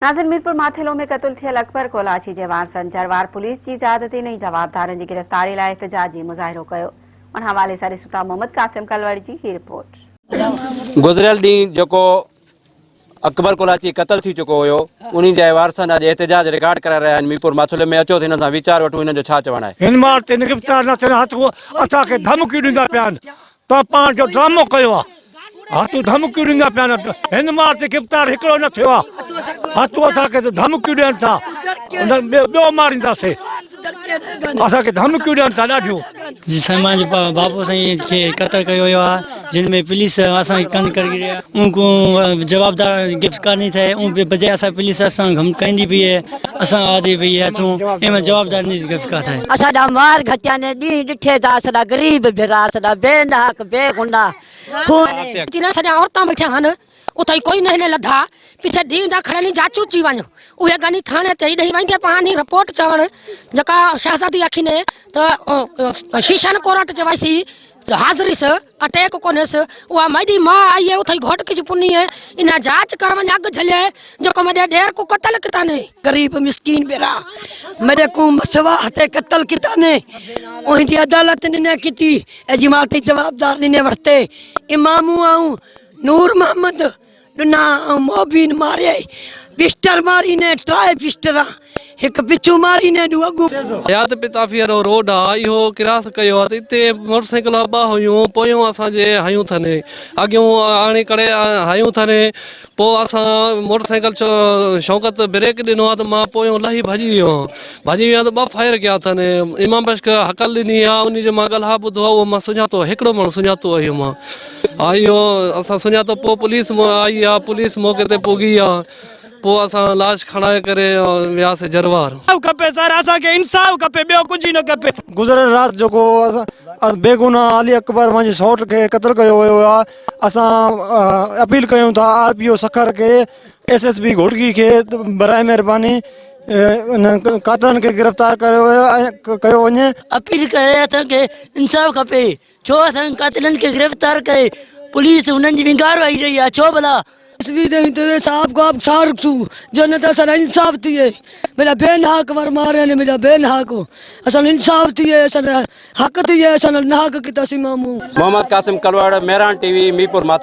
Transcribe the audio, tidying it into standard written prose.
नाज़िर मीरपुर माथेलो में क़त्ल थियल अकबर कोलाची जे वारसनि जरवार पुलिस जी ज़्यादती नहीं जवाबदारनि जी गिरफ़्तारी लाइ एहतजाजी मुज़ाहिरो कयो। उन हवाले सां ॾिसूं था मोहम्मद कासिम कलवाड़ी जी ही रिपोर्ट। गुज़रियल ॾींहुं जेको अकबर कोलाची क़त्ल थी चुको हुयो उन्हीं जे वारसनि अॼु एहतजाज रिकॉर्ड कराए रहिया आहिनि। मीरपुर माथेलो में अचो त हिन सां वीचार वठूं, हिन जो छा चवणु आहे। हिन मार ते गिरफ़्तार न थियण हथु असांखे धमकियूं ॾींदा पिया आहिनि। तव्हां पाण जो ड्रामो कयो आहे, हथु धमकियूं ॾींदा पिया आहिनि। हिन मार ते गिरफ़्तार हिकिड़ो न थियो आहे, हथु असांखे त धमकियूं ॾियनि था, ॿियो मारींदासीं, असांखे धमकियूं ॾियनि था ॾाढियूं। जी साईं, मुंहिंजे बाबू साईं खे क़त्ल कयो वियो आहे, जिन में पुलिस असांखे कन करे रही आहे। उनको जवाबदार गिरफ़्तार नहीं थे, उन बजाय असां पुलिस असां हम कंदी भी है, असां आदि भी है तो एम जवाबदार नहीं गिरफ़्तार थे। असां मार घटिया ने डी डिठे था, असां गरीब बिरा, असां बेनहक बेगुनाह तिना सॼा औरतां बैठा हन, उते कोई न हिन लधा पिछे ॾींदा खड़नी जाचू ची वञो उहे गनी थाने ते ॾेई वञे पानी रिपोर्ट चवण जका शहजादी अखिने त शीशन कोर्ट जे वैसी हाज़िरी से अटैक कोनेस उहा मई मां आई है उथे घोट की पुनी है इन जांच कर वञ अग झले जो मेरे डेर को कत्ल किता ने गरीब मिस्कीन बेरा मेरे को मसवा हते कत्ल किता ने ओही अदालत ने की एजमाती जवाबदार ने वरते इमामू आऊं नूर मोहम्मद दुना मोबिन मारे पिस्टल मारी ने ट्राई पिस्टल एक पिछू मारी ने दुगु याद पिताफियर रोड आ इहो क्रॉस कयो त इते मोटरसाइकिल बा हुयूं पोयों असां जे हयूं थने अगियों आणे करे हयूं थने पो असां मोटरसाइकिल शौकत ब्रेक दिनो त मां पोयों लही भजी वियो त ब फायर कया थने इमाम बश हकल ॾिनी आ उन जो मां ॻाल्हा ॿुधो वो मां सुञातो हिकिड़ो माण्हू सुञातो आहियो मां आयो असां सुञातो पो पुलिस आई आ पुलिस मौके ते पुगी आ पो असां लाश खणाए करे वियासीं जरवार खपे सर असांखे इंसाफ खपे ॿियो कुझु न खपे। गुज़रियल राति जेको बेगुनाह अली अकबर मुंहिंजे सौट खे क़त्ल कयो वियो आहे, असां अपील कयूं था RPO सखर के SSP घोटगी के बराए महिरबानी इन कातलनि खे गिरफ़्तार कयो वञे। अपील करे असांखे इंसाफ खपे, छो असां कातलनि खे गिरफ़्तार करे पुलिस उन्हनि जी विंगार आई रही आहे, छो भला साहब को आप सारसू जो न तो इंसाफ थिए मेरा बेनहक वर मारे ने मेरा बेनहक असल इंसाफ थिए असल हक थिए असल नाहक किता सी मामू। मोहम्मद कासिम कलवाड़, मेहरान TV, मीरपुर माथेलो।